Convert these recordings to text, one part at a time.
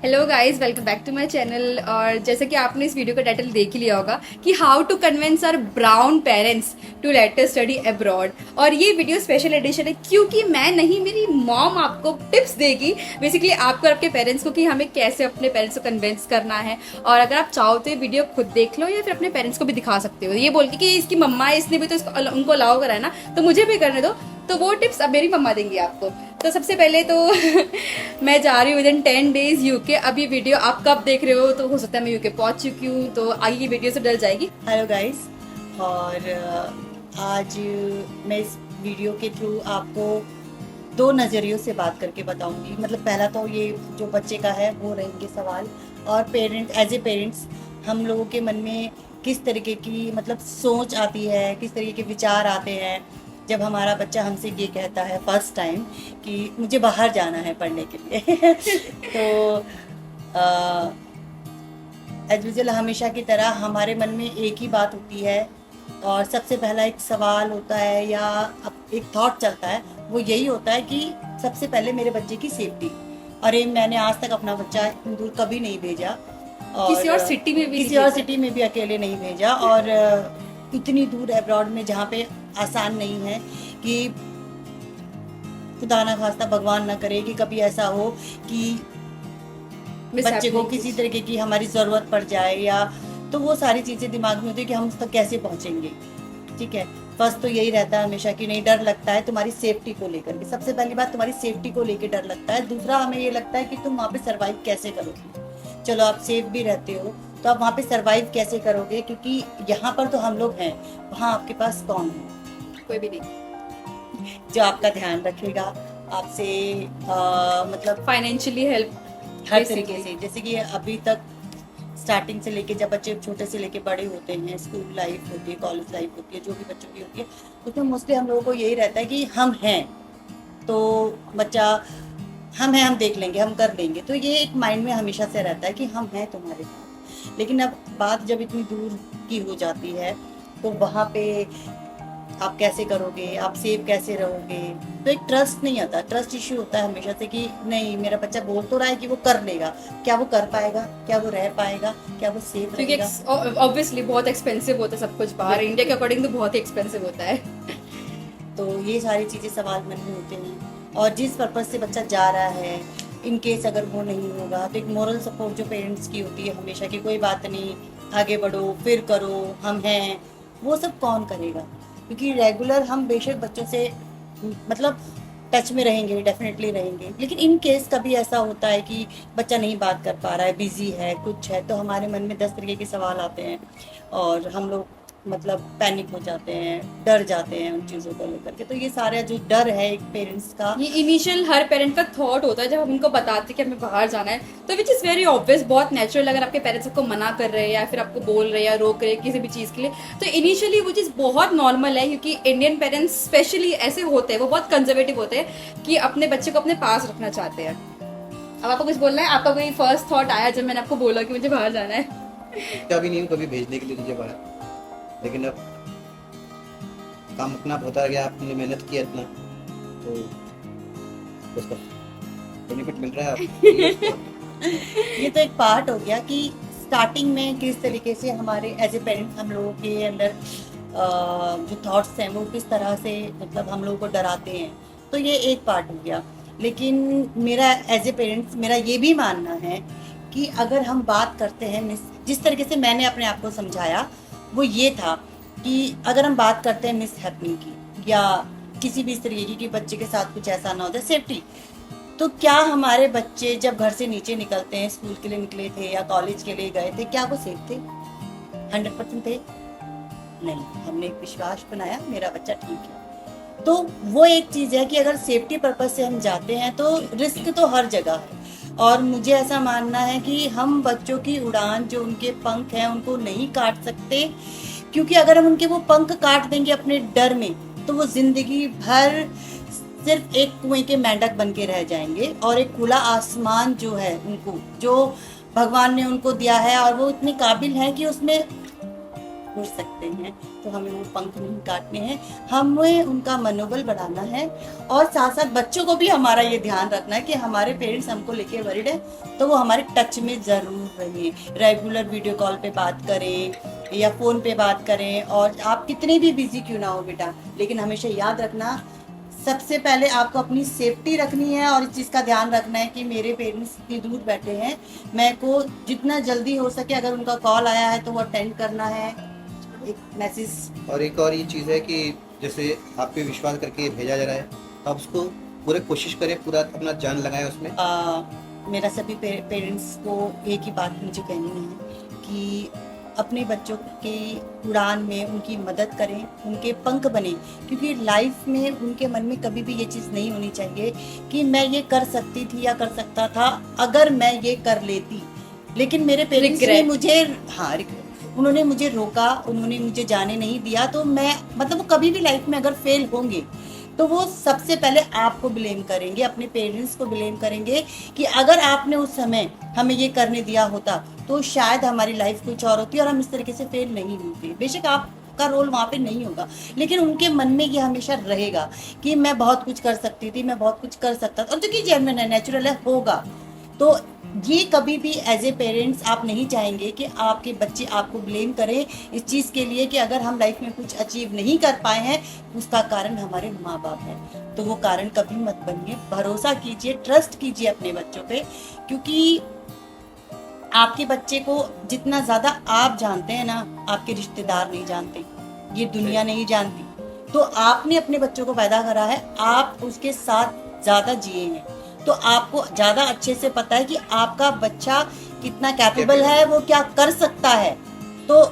Hello guys, welcome back to my channel. और जैसे कि आपने इस वीडियो का टाइटल देख ही लिया होगा कि how to convince our brown parents to let us study abroad. और ये वीडियो स्पेशल एडिशन है क्योंकि मैं नहीं, मेरी मॉम आपको टिप्स देगी बेसिकली आपको और आपके पेरेंट्स को कि हमें कैसे अपने पेरेंट्स को कन्विंस करना है। और अगर आप चाहो तो ये वीडियो खुद देख लो या फिर अपने पेरेंट्स को भी दिखा सकते हो, ये बोल के कि इसकी मम्मा है, इसने भी तो उनको अलाउ करा है ना, तो मुझे भी करने दो। तो वो टिप्स अब मेरी मम्मा देंगी आपको। तो सबसे पहले तो मैं जा रही हूँ विद इन 10 डेज यूके। अब ये वीडियो आप कब देख रहे हो तो हो सकता है मैं यूके पहुंच चुकी हूँ, तो आगे की वीडियो से डल जाएगी। Hello guys. और आज मैं इस वीडियो के थ्रू आपको दो नज़रियों से बात करके बताऊंगी। मतलब पहला तो ये जो बच्चे का है वो रहेंगे सवाल, और एज ए पेरेंट्स हम लोगों के मन में किस तरीके की मतलब सोच आती है, किस तरीके के विचार आते हैं जब हमारा बच्चा हमसे ये कहता है फर्स्ट टाइम कि मुझे बाहर जाना है पढ़ने के लिए। तो एज यूजुअल हमेशा की तरह हमारे मन में एक ही बात होती है, और सबसे पहला एक सवाल होता है या एक थॉट चलता है, वो यही होता है कि सबसे पहले मेरे बच्चे की सेफ्टी। और ये मैंने आज तक अपना बच्चा इतनी दूर कभी नहीं भेजा, और किसी और सिटी में भी किसी और सिटी में भी अकेले नहीं भेजा, और इतनी दूर अब्रॉड में जहाँ पे आसान नहीं है कि खुदा ना खास्ता भगवान ना करे कि कभी ऐसा हो कि बच्चे को किसी तरीके की हमारी ज़रूरत पड़ जाए, या तो वो सारी चीज़ें दिमाग में होती है कि हम उस तक कैसे पहुँचेंगे। ठीक है, फर्स्ट तो यही रहता है हमेशा कि नहीं, डर लगता है तुम्हारी सेफ्टी को लेकर के। सबसे पहली बात, तुम्हारी सेफ्टी को लेकर डर लगता है। दूसरा, हमें ये लगता है कि तुम वहाँ पे सर्वाइव कैसे करोगे। चलो आप सेफ भी रहते हो तो आप वहाँ पे सर्वाइव कैसे करोगे, क्योंकि यहाँ पर तो हम लोग हैं, वहाँ आपके पास कौन है? कोई भी नहीं जो आपका ध्यान रखेगा, आपसे मतलब फाइनेंशियली हेल्प हर तरीके से। जैसे कि अभी तक स्टार्टिंग से लेके जब बच्चे छोटे से लेके बड़े होते हैं, स्कूल लाइफ होती है, कॉलेज लाइफ होती है, जो भी बच्चों की होती है, उसमें मोस्टली हम लोगों को यही रहता है कि हम हैं तो बच्चा, हम हैं, हम देख लेंगे, हम कर लेंगे। तो ये एक माइंड में हमेशा से रहता है कि हम हैं तुम्हारे साथ। लेकिन अब बात जब इतनी दूर की हो जाती है तो वहाँ पे आप कैसे करोगे, आप सेफ कैसे रहोगे, तो एक ट्रस्ट नहीं आता। ट्रस्ट इश्यू होता है हमेशा से कि नहीं, मेरा बच्चा बोल तो रहा है कि वो कर लेगा, क्या वो कर पाएगा, क्या वो रह पाएगा, क्या वो सेफ क्योंकि रहेगा। ऑब्वियसली बहुत एक्सपेंसिव होता है सब कुछ बाहर, इंडिया के अकॉर्डिंग तो बहुत ही एक्सपेंसिव होता है। तो ये सारी चीज़ें सवाल मन में होते हैं। और जिस पर्पज़ से बच्चा जा रहा है, इन केस अगर वो नहीं होगा तो एक मोरल सपोर्ट जो पेरेंट्स की होती है हमेशा की, कोई बात नहीं, आगे बढ़ो, फिर करो, हम हैं, वो सब कौन करेगा। क्योंकि रेगुलर हम बेशक बच्चों से मतलब टच में रहेंगे, डेफिनेटली रहेंगे, लेकिन इन केस कभी ऐसा होता है कि बच्चा नहीं बात कर पा रहा है, बिजी है, कुछ है, तो हमारे मन में 10 तरीके के सवाल आते हैं और हम लोग मतलब पैनिक हो जाते हैं, डर जाते हैं उन चीज़ों को लेकर के। तो ये सारा जो डर है एक पेरेंट्स का, ये इनिशियल हर पेरेंट का थॉट होता है जब हम उनको बताते हैं कि हमें बाहर जाना है, तो विच इज़ वेरी ऑब्वियस, बहुत नेचुरल। अगर आपके पेरेंट्स आपको मना कर रहे हैं या फिर आपको बोल रहे हैं या रोक रहे हैं किसी भी चीज़ के लिए, तो इनिशियली वो चीज़ बहुत नॉर्मल है। क्योंकि इंडियन पेरेंट्स स्पेशली ऐसे होते हैं, वो बहुत कंजर्वेटिव होते हैं कि अपने बच्चे को अपने पास रखना चाहते हैं। अब आपको कुछ बोलना है? आपका कोई फर्स्ट थॉट आया जब मैंने आपको बोला कि मुझे बाहर जाना है? कभी नहीं हूँ कभी भेजने के लिए तुझे बाहर, लेकिन अब काम अपना होता गया, आपने मेहनत की इतना तो उसका बेनिफिट मिल रहा है। ये तो एक पार्ट हो गया कि स्टार्टिंग में किस तरीके से हमारे एज ए पेरेंट्स हम लोगों के अंदर जो थॉट्स हैं वो किस तरह से मतलब हम लोगों को डराते हैं, तो ये एक पार्ट हो गया। लेकिन मेरा एज ए पेरेंट्स मेरा ये भी मानना है कि अगर हम बात करते हैं, जिस तरीके से मैंने अपने आप को समझाया वो ये था कि अगर हम बात करते हैं मिस हैपनिंग की या किसी भी इस तरीके की कि बच्चे के साथ कुछ ऐसा ना हो जाए, सेफ्टी, तो क्या हमारे बच्चे जब घर से नीचे निकलते हैं, स्कूल के लिए निकले थे या कॉलेज के लिए गए थे, क्या वो सेफ थे? 100% थे? नहीं। हमने एक विश्वास बनाया मेरा बच्चा ठीक है। तो वो एक चीज़ है कि अगर सेफ्टी पर्पज से हम जाते हैं तो रिस्क तो हर जगह है। और मुझे ऐसा मानना है कि हम बच्चों की उड़ान, जो उनके पंख हैं, उनको नहीं काट सकते, क्योंकि अगर हम उनके वो पंख काट देंगे अपने डर में तो वो जिंदगी भर सिर्फ एक कुएं के मेंढक बन के रह जाएंगे। और एक खुला आसमान जो है उनको, जो भगवान ने उनको दिया है, और वो इतने काबिल हैं कि उसमें उड़ सकते हैं, तो हमें वो पंख नहीं काटने हैं, हमें उनका मनोबल बढ़ाना है। और साथ साथ बच्चों को भी हमारा ये ध्यान रखना है कि हमारे पेरेंट्स हमको लेके वरिड है तो वो हमारे टच में ज़रूर रहें, रेगुलर वीडियो कॉल पे बात करें या फ़ोन पे बात करें। और आप कितने भी बिजी क्यों ना हो बेटा, लेकिन हमेशा याद रखना सबसे पहले आपको अपनी सेफ्टी रखनी है और इस चीज़ का ध्यान रखना है कि मेरे पेरेंट्स इतनी दूर बैठे हैं, मैं को जितना जल्दी हो सके अगर उनका कॉल आया है तो वो अटेंड करना है, एक मैसेज। और एक और ये चीज़ है कि जैसे आप पे विश्वास करके भेजा जा रहा है तो आप उसको पूरे कोशिश करें, पूरा अपना जान लगाएं उसमें। मेरा सभी पेरेंट्स को एक ही बात मुझे कहनी है कि अपने बच्चों की उड़ान में उनकी मदद करें, उनके पंख बने, क्योंकि लाइफ में उनके मन में कभी भी ये चीज़ नहीं होनी चाहिए कि मैं ये कर सकती थी या कर सकता था अगर मैं ये कर लेती। लेकिन मेरे पेरेंट्स ने मुझे उन्होंने मुझे रोका, उन्होंने मुझे जाने नहीं दिया, तो मैं मतलब वो कभी भी लाइफ में अगर फेल होंगे तो वो सबसे पहले आपको ब्लेम करेंगे, अपने पेरेंट्स को ब्लेम करेंगे कि अगर आपने उस समय हमें ये करने दिया होता तो शायद हमारी लाइफ कुछ और होती और हम इस तरीके से फेल नहीं होते। बेशक आपका रोल वहाँ पे नहीं होगा, लेकिन उनके मन में ये हमेशा रहेगा कि मैं बहुत कुछ कर सकती थी, मैं बहुत कुछ कर सकता था, और जो कि जेन्युइन है, नेचुरल है, होगा। तो ये कभी भी एज ए पेरेंट्स आप नहीं चाहेंगे कि आपके बच्चे आपको ब्लेम करें इस चीज़ के लिए कि अगर हम लाइफ में कुछ अचीव नहीं कर पाए हैं उसका कारण हमारे माँ बाप है। तो वो कारण कभी मत बनिए, भरोसा कीजिए, ट्रस्ट कीजिए अपने बच्चों पे, क्योंकि आपके बच्चे को जितना ज़्यादा आप जानते हैं ना, आपके रिश्तेदार नहीं जानते, ये दुनिया नहीं जानती। तो आपने अपने बच्चों को पैदा करा है, आप उसके साथ ज़्यादा जिए हैं, तो आपको ज़्यादा अच्छे से पता है कि आपका बच्चा कितना कैपेबल है, वो क्या कर सकता है। तो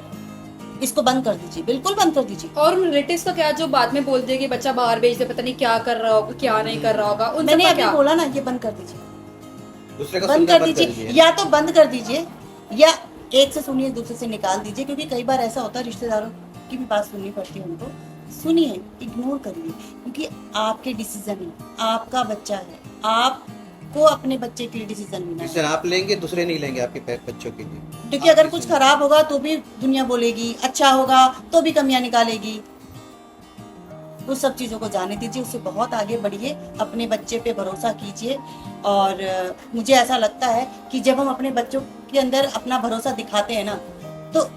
इसको बंद कर दीजिए, बिल्कुल बंद कर दीजिए। और रिलेटिव्स का क्या, जो बाद में बोलते हैं कि बच्चा बाहर भेज दे, पता नहीं क्या कर रहा होगा, क्या नहीं कर रहा होगा, उन मैंने सबका अभी क्या? बोला ना, ये बंद कर दीजिए, दूसरे का बंद सुनना कर दीजिए, या तो बंद कर दीजिए या एक से सुनिए, दूसरे से निकाल दीजिए। क्योंकि कई बार ऐसा होता है रिश्तेदारों की भी बात सुननी पड़ती है उनको, सुनिए, इग्नोर करिए, क्योंकि आपके डिसीजन है, आपका बच्चा है, आपको अपने बच्चे के लिए डिसीजन लेना है। डिसीजन आप लेंगे, दूसरे नहीं लेंगे आपके बच्चों के लिए। क्योंकि अगर कुछ खराब होगा तो भी दुनिया बोलेगी, अच्छा होगा तो भी कमियां निकालेगी। उस सब चीज़ों को जाने दीजिए, उससे बहुत आगे बढ़िए, अपने बच्चे पे भरोसा कीजिए। और मुझे ऐसा लगता है कि जब हम अपने बच्चों के अंदर अपना भरोसा दिखाते हैं ना, तो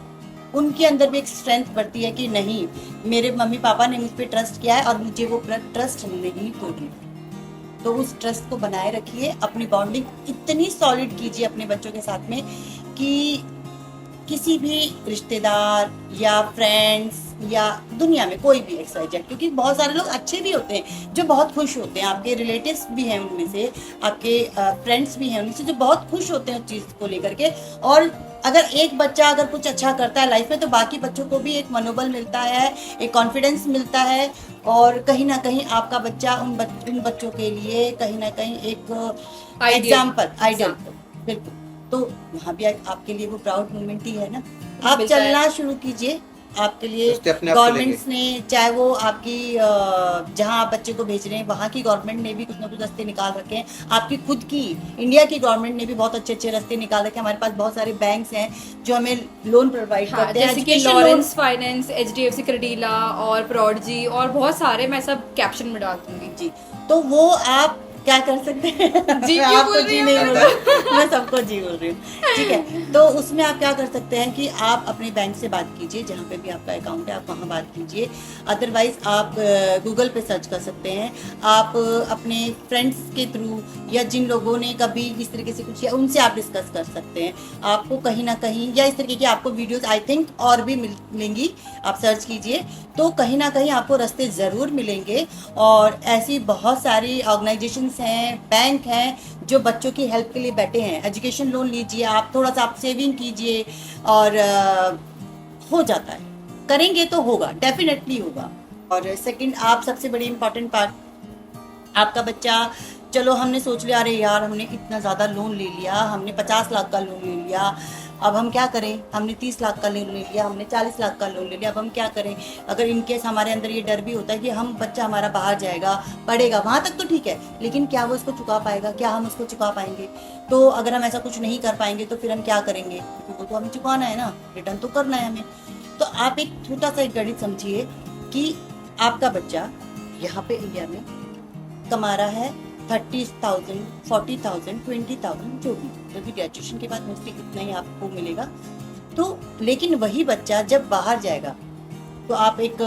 उनके अंदर भी एक स्ट्रेंथ बढ़ती है कि नहीं, मेरे मम्मी पापा ने मुझ पर ट्रस्ट किया है और मुझे वो ट्रस्ट नहीं तोड़ना। तो उस ट्रस्ट को बनाए रखिए, अपनी बॉन्डिंग इतनी सॉलिड कीजिए अपने बच्चों के साथ में कि किसी भी रिश्तेदार या फ्रेंड्स या दुनिया में कोई भी एक्साइटेड, क्योंकि बहुत सारे लोग अच्छे भी होते हैं जो बहुत खुश होते हैं, आपके रिलेटिव्स भी हैं उनमें से, आपके फ्रेंड्स भी हैं उनमें से जो बहुत खुश होते हैं उस चीज़ को लेकर के। और अगर एक बच्चा अगर कुछ अच्छा करता है लाइफ में तो बाकी बच्चों को भी एक मनोबल मिलता है, एक कॉन्फिडेंस मिलता है, और कहीं ना कहीं आपका बच्चा उन बच्चों के लिए कहीं ना कहीं एक एग्जाम्पल, आइडल, बिल्कुल। तो वहाँ भी आपके लिए वो प्राउड मोमेंट ही है ना। आप चलना शुरू कीजिए, आपके लिए गवर्नमेंट्स ने, चाहे वो आपकी जहाँ आप बच्चे को भेज रहे हैं वहाँ की गवर्नमेंट ने भी कुछ ना कुछ रास्ते निकाल रखे हैं, आपकी खुद की इंडिया की गवर्नमेंट ने भी बहुत अच्छे अच्छे रास्ते निकाल रखे हैं। हमारे पास बहुत सारे बैंक्स हैं जो हमें लोन प्रोवाइड करते हैं, जैसे कि लॉरेंस फाइनेंस, HDFC क्रेडिला और प्रॉडजी और बहुत सारे, मैं सब कैप्शन में डाल दूंगी जी। तो वो आप क्या कर सकते हैं जी मैं आपको जी नहीं बोल रही, मैं सबको जी बोल रही हूँ, ठीक है। तो उसमें आप क्या कर सकते हैं कि आप अपने बैंक से बात कीजिए, जहाँ पे भी आपका अकाउंट है आप वहाँ बात कीजिए। अदरवाइज आप गूगल पे सर्च कर सकते हैं, आप अपने फ्रेंड्स के थ्रू या जिन लोगों ने कभी इस तरीके से कुछ किया उनसे आप डिस्कस कर सकते हैं। आपको कहीं ना कहीं या इस तरीके की आपको वीडियोस आई थिंक और भी मिलेंगी, आप सर्च कीजिए तो कहीं ना कहीं आपको रास्ते ज़रूर मिलेंगे। और ऐसी बहुत सारी ऑर्गेनाइजेशन हैं, बैंक हैं जो बच्चों की हेल्प के लिए बैठे हैं। एजुकेशन लोन लीजिए, आप थोड़ा सा आप सेविंग कीजिए और हो जाता है, करेंगे तो होगा, डेफिनेटली होगा। और सेकंड, आप सबसे बड़ी इंपॉर्टेंट पार्ट, आपका बच्चा, चलो हमने सोच लिया अरे यार हमने इतना ज़्यादा लोन ले लिया, हमने 50 लाख का लोन ले लिया, अब हम क्या करें, हमने 30 लाख का लोन ले लिया, हमने 40 लाख का लोन ले लिया, अब हम क्या करें। अगर इनकेस हमारे अंदर ये डर भी होता है कि हम बच्चा हमारा बाहर जाएगा, पढ़ेगा, वहाँ तक तो ठीक है, लेकिन क्या वो इसको चुका पाएगा, क्या हम उसको चुका पाएंगे। तो अगर हम ऐसा कुछ नहीं कर पाएंगे तो फिर हम क्या करेंगे, क्योंकि वो तो हमें चुकाना है ना, रिटर्न तो करना है हमें। तो आप एक छोटा सा एक गणित समझिए कि आपका बच्चा यहाँ पे इंडिया में कमा रहा है 30,000, 40,000, 20,000 जो भी ग्रेजुएशन के बाद मोस्टली इतना ही आपको मिलेगा। तो लेकिन वही बच्चा जब बाहर जाएगा तो आप एक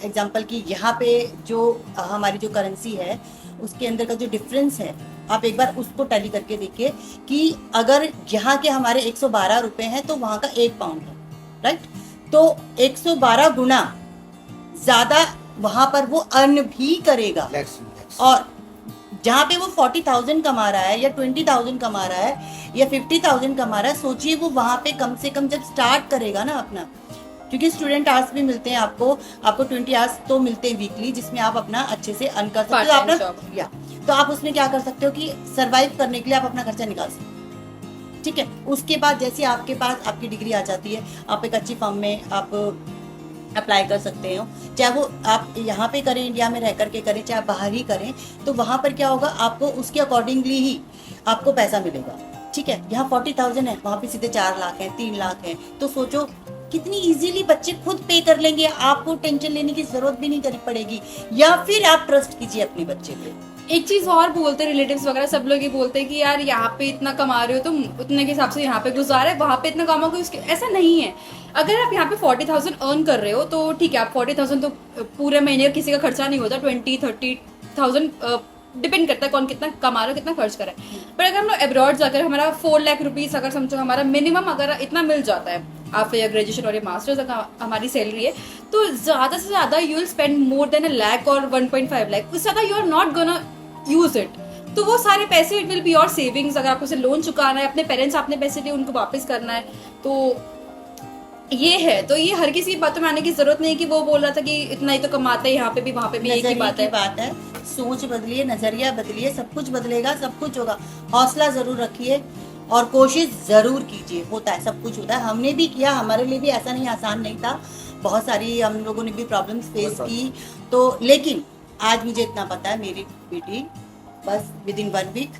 एग्जांपल की यहाँ पे जो हमारी जो करेंसी है उसके अंदर का जो डिफरेंस है आप एक बार उसको टैली करके देखिए कि अगर यहाँ के हमारे 112 रुपए हैं तो वहाँ का 1 पाउंड है, राइट। तो 112 गुना ज्यादा वहां पर वो अर्न भी करेगा। और जहाँ पे वो 40,000 कमा रहा है या 20,000 कमा रहा है या 50,000 कमा रहा है, सोचिए वो वहां पे कम से कम जब स्टार्ट करेगा ना अपना, क्योंकि स्टूडेंट आवर्स भी मिलते हैं आपको 20 आवर्स तो मिलते हैं वीकली, जिसमें आप अपना अच्छे से अर्न कर सकते हो अपना या तो आप उसमें क्या कर सकते हो कि सरवाइव करने के लिए आप अपना खर्चा निकाल सकते हो, ठीक है। उसके बाद जैसे आपके पास आपकी डिग्री आ जाती है, आप एक अच्छी फर्म में आप अप्लाई कर सकते हो, चाहे वो आप यहाँ पे करें इंडिया में रह करके करें चाहे बाहर ही करें, तो वहाँ पर क्या होगा आपको उसके अकॉर्डिंगली ही आपको पैसा मिलेगा, ठीक है। यहाँ 40,000 है, वहाँ पे सीधे 4 लाख है, 3 लाख है, तो सोचो कितनी इजीली बच्चे खुद पे कर लेंगे, आपको टेंशन लेने की जरूरत भी नहीं करनी पड़ेगी। या फिर आप ट्रस्ट कीजिए अपने बच्चे पे। एक चीज और बोलते हैं रिलेटिव्स वगैरह सब लोग ये बोलते हैं कि यार यहाँ पे इतना कमा रहे हो तुम, उतने के हिसाब से यहाँ पे गुजारा है, वहाँ पे इतना कमाओगे उसके, ऐसा नहीं है। अगर आप यहाँ पे 40,000 अर्न कर रहे हो तो ठीक है, आप 40,000 तो पूरे महीने किसी का खर्चा नहीं होता, 20-30,000 डिपेंड करता है कौन कितना कमा रहा है कितना खर्च कर रहा है। पर अगर हम लोग अब्रॉड जाकर हमारा 4 लाख रुपीज अगर समझो हमारा मिनिमम अगर इतना मिल जाता है आफ्टर या ग्रेजुएशन और ये मास्टर्स अगर हमारी सैलरी है, तो ज्यादा से ज्यादा you will spend more than 1 lakh और 1.5 लाख, उससे ज्यादा you are not gonna use it. तो वो सारे पैसे it will be your savings. अगर आपको लोन चुकाना है, अपने पेरेंट्स आपने पैसे दिए उनको वापस करना है, तो ये है। तो ये हर किसी की बातों में आने की जरूरत नहीं कि वो बोल रहा था कि इतना ही तो कमाते हैं यहाँ पे भी वहाँ पे भी एक ही बात है। सोच बदलिए, नजरिया बदलिए, सब कुछ बदलेगा, सब कुछ होगा। हौसला जरूर रखिए और कोशिश जरूर कीजिए, होता है, सब कुछ होता है। हमने भी किया, हमारे लिए भी ऐसा नहीं आसान नहीं था, बहुत सारी हम लोगों ने भी प्रॉब्लम्स फेस की। तो लेकिन आज मुझे इतना पता है मेरी बेटी बस विद इन 1 वीक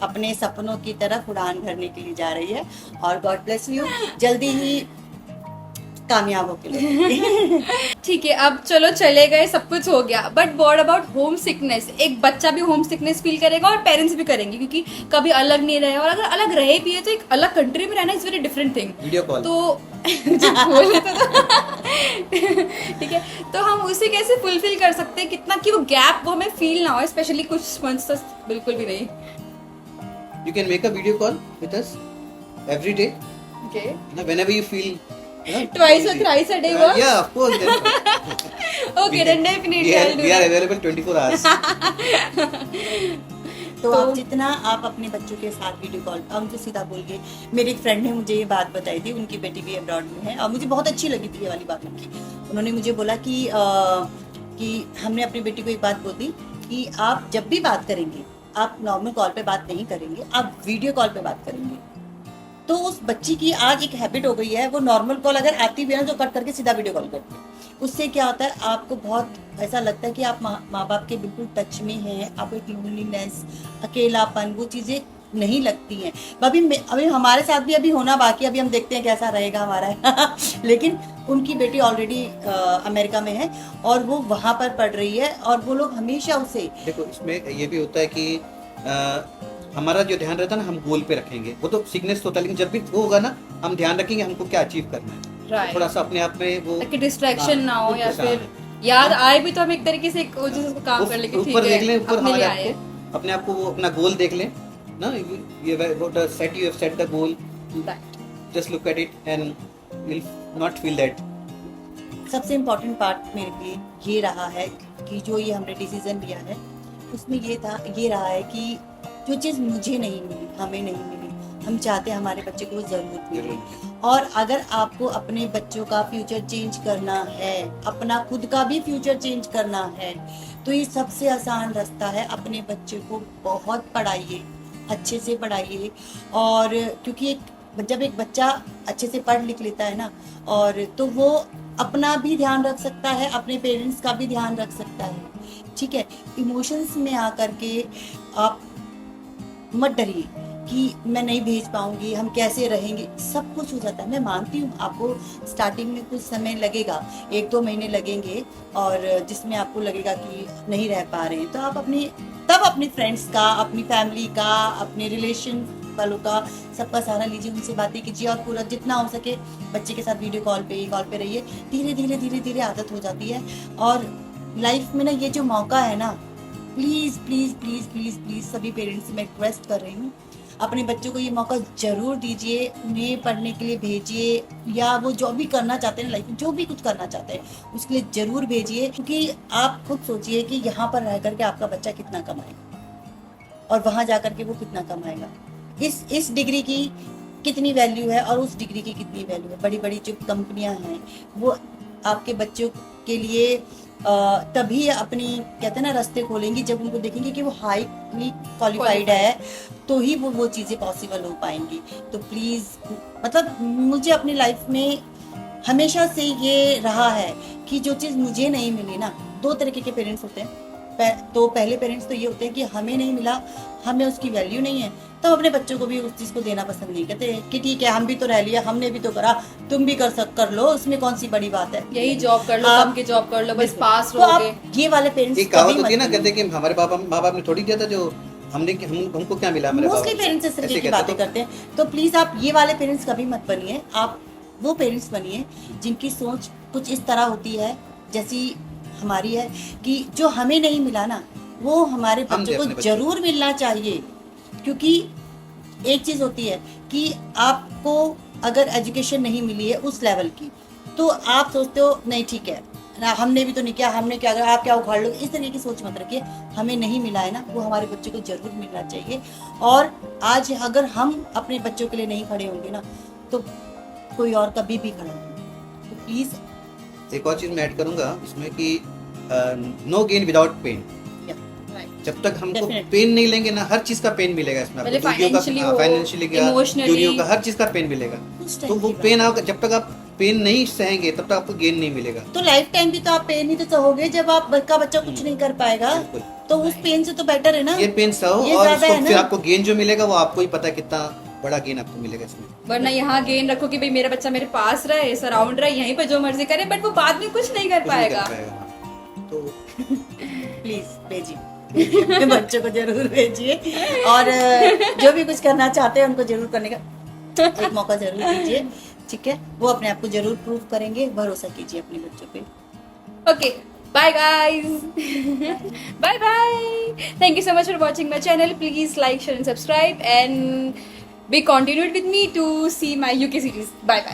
अपने सपनों की तरफ उड़ान भरने के लिए जा रही है और गॉड ब्लेस यू, जल्दी ही कामयाब होके लिए। ठीक है, अब चलो चले गए, सब कुछ हो गया, but what about home sickness? एक बच्चा भी होम सिकनेस फील करेगा और पेरेंट्स भी करेंगे, क्योंकि कभी अलग नहीं रहे, और अगर अलग रहे भी है तो एक अलग कंट्री में रहना is very different thing. Video call तो बोले ठीक है, तो हम उसे कैसे फुलफिल कर सकते हैं कितना कि वो गैप वो हमें फील ना हो, स्पेशली कुछ मंथ्स तक बिल्कुल भी नहीं। You can make a video call with us every day. Okay. Whenever you feel. Twice or thrice a day works? Yeah, of course. Okay, then definitely I'll do we are that. available 24 hours. तो आप जितना आप अपने बच्चों के साथ video call, अब मुझे सीधा बोल के, मेरी एक फ्रेंड ने मुझे ये बात बताई थी, उनकी बेटी भी अब्रॉड में है और मुझे बहुत अच्छी लगी थी ये वाली बात उनकी। उन्होंने मुझे बोला कि हमने अपनी बेटी को एक बात बोल दी कि आप जब भी बात करेंगे आप नॉर्मल कॉल पे बात नहीं करेंगे, आप वीडियो कॉल पे बात करेंगे। तो उस बच्ची की आज एक हैबिट हो गई है, वो नॉर्मल कॉल अगर आती भी है ना तो कट करके सीधा वीडियो कॉल करती है। उससे क्या होता है, आपको बहुत ऐसा लगता है कि आप माँ बाप के बिल्कुल टच में हैं, आप एक लोनलीनेस, अकेलापन, वो चीज़ें नहीं लगती हैं। अभी हमारे साथ भी अभी होना बाकी, अभी हम देखते हैं कैसा रहेगा हमारा लेकिन उनकी बेटी ऑलरेडी अमेरिका में है और वो वहाँ पर पढ़ रही है और वो लोग हमेशा उसे देखो, इसमें ये भी होता है कि हमारा जो ध्यान रहता है ना, हम गोल पे रखेंगे। वो तो सिकनेस होता है, लेकिन जब भी वो होगा ना, हम ध्यान रखेंगे हमको क्या अचीव करना है। Right. थोड़ा सा अपने आप में वो डिस्ट्रैक्शन ना हो, या फिर याद आए भी तो हम एक तरीके से काम कर ले कि ठीक ऊपर देख लें, है ऊपर अपने लिए हमारे आए। अपने आप को वो अपना गोल देख लें ना, you have set the goal, just look at it and you'll not feel that. सबसे इम्पोर्टेंट पार्ट मेरे लिए ये रहा है कि जो ये हमने डिसीजन लिया है उसमें ये रहा है कि जो चीज़ मुझे नहीं मिली, हमें नहीं मिली, हम चाहते हैं हमारे बच्चे को ज़रूर मिले। और अगर आपको अपने बच्चों का फ्यूचर चेंज करना है, अपना खुद का भी फ्यूचर चेंज करना है, तो ये सबसे आसान रास्ता है, अपने बच्चे को बहुत पढ़ाइए, अच्छे से पढ़ाइए। और क्योंकि जब एक बच्चा अच्छे से पढ़ लिख लेता है ना, और तो वो अपना भी ध्यान रख सकता है, अपने पेरेंट्स का भी ध्यान रख सकता है, ठीक है। इमोशंस में आकर के आप मत डरिए कि मैं नहीं भेज पाऊंगी, हम कैसे रहेंगे, सब कुछ हो जाता है। मैं मानती हूँ आपको स्टार्टिंग में कुछ समय लगेगा, 1-2 महीने लगेंगे, और जिसमें आपको लगेगा कि नहीं रह पा रहे हैं, तो आप अपनी फ्रेंड्स का, अपनी फैमिली का, अपने रिलेशन वालों का, सबका सहारा लीजिए, उनसे बातें कीजिए, और पूरा जितना हो सके बच्चे के साथ वीडियो कॉल पे रहिए। धीरे धीरे आदत हो जाती है। और लाइफ में ना ये जो मौका है ना, please please please please please सभी पेरेंट्स से मैं रिक्वेस्ट कर रही हूँ, अपने बच्चों को ये मौका जरूर दीजिए, उन्हें पढ़ने के लिए भेजिए, या वो जो भी करना चाहते हैं लाइफ में, जो भी कुछ करना चाहते हैं उसके लिए जरूर भेजिए। क्योंकि आप खुद सोचिए कि यहाँ पर रह करके आपका बच्चा कितना कमाएगा और वहाँ जा करके वो कितना कमाएगा। इस डिग्री की कितनी वैल्यू है और उस डिग्री की कितनी वैल्यू है। बड़ी बड़ी जो कंपनियां हैं वो आपके बच्चों के लिए तभी अपनी कहते हैं ना रास्ते खोलेंगी, जब उनको देखेंगे कि वो हाईली क्वालिफाइड है, तो ही वो चीज़ें पॉसिबल हो पाएंगी। तो प्लीज़, मतलब मुझे अपनी लाइफ में हमेशा से ये रहा है कि जो चीज़ मुझे नहीं मिली ना, 2 तरीके के पेरेंट्स होते हैं। तो पहले पेरेंट्स तो ये होते हैं कि हमें नहीं मिला, हमें उसकी वैल्यू नहीं है, तो अपने बच्चों को भी उस चीज़ को देना पसंद नहीं करते कि ठीक है हम भी तो रह लिया, हमने भी तो करा, तुम भी कर लो, उसमें कौन सी बड़ी बात है। यही जॉब कर लो, आप- कम की जॉब कर लो, बस पास तो रहोगे। आप ये वाले पेरेंट्स एक कहावत होती है ना, कहते हैं कि हमारे माँ बाप ने थोड़ी दिया था जो हमको क्या मिला, हमारे मोस्टली बाबा पेरेंट्स इस तरीके ऐसे की कहते बातें तो- करते हैं। तो प्लीज आप ये वाले पेरेंट्स कभी मत बनिए। आप वो पेरेंट्स बनिए जिनकी सोच कुछ इस तरह होती है जैसी हमारी है, कि जो हमें नहीं मिला ना वो हमारे हम बच्चों दे को अपने बच्चों जरूर मिलना चाहिए। क्योंकि एक चीज होती है कि आपको अगर एजुकेशन नहीं मिली है उस लेवल की, तो आप सोचते हो नहीं ठीक है ना, हमने भी तो नहीं किया, हमने क्या करा, आप क्या उखाड़ लो, इस तरीके की सोच मत रखिए। हमें नहीं मिला है ना, वो हमारे बच्चों को जरूर मिलना चाहिए। और आज अगर हम अपने बच्चों के लिए नहीं खड़े होंगे ना, तो कोई और कभी भी खड़ा नहीं। तो प्लीज एक और चीज मैं ऐड करूंगा इसमें कि नो गेन विदाउट पेन। जब तक हमको Definitely. पेन नहीं लेंगे ना, हर चीज का पेन मिलेगा इसमें आपको। मतलब दूरियों का financially हो, फाइनेंशियली का, emotionally। दूरियों का, हर चीज का पेन मिलेगा। उस तो टाइम वो की बात पेन आप जब तक आप पेन नहीं सहेंगे तब तक आपको गेन नहीं मिलेगा। तो लाइफ टाइम भी तो आप पेन ही तो सहोगे जब आपका बच्चा कुछ नहीं कर पाएगा। बिल्कुल। तो उस पेन से तो बेटर है ना। ये पेन सहो, ये और ज्यादा उसको है फिर ना। आपको गेन जो मिलेगा वो आपको ही पता है कितना बड़ा गेन आपको मिलेगा इसमें। वरना यहाँ गेन रखो कि भाई मेरा बच्चा मेरे पास रहे, सराउंड रहे, यहीं पर जो मर्जी करे, बट वो बाद में कुछ नहीं कर कुछ नहीं कर पाएगा। पाएगा। तो प्लीज भेजिए अपने बच्चों को जरूर भेजिए, और जो भी कुछ करना चाहते हैं उनको जरूर करने का एक मौका जरूर दीजिए। ठीक है, वो अपने आप को जरूर प्रूव करेंगे। भरोसा कीजिए अपने बच्चों पे। Okay, bye guys. Bye bye. Thank you so much for watching my channel. Please like, share and subscribe, and be continued with me to see my UK series. Bye bye.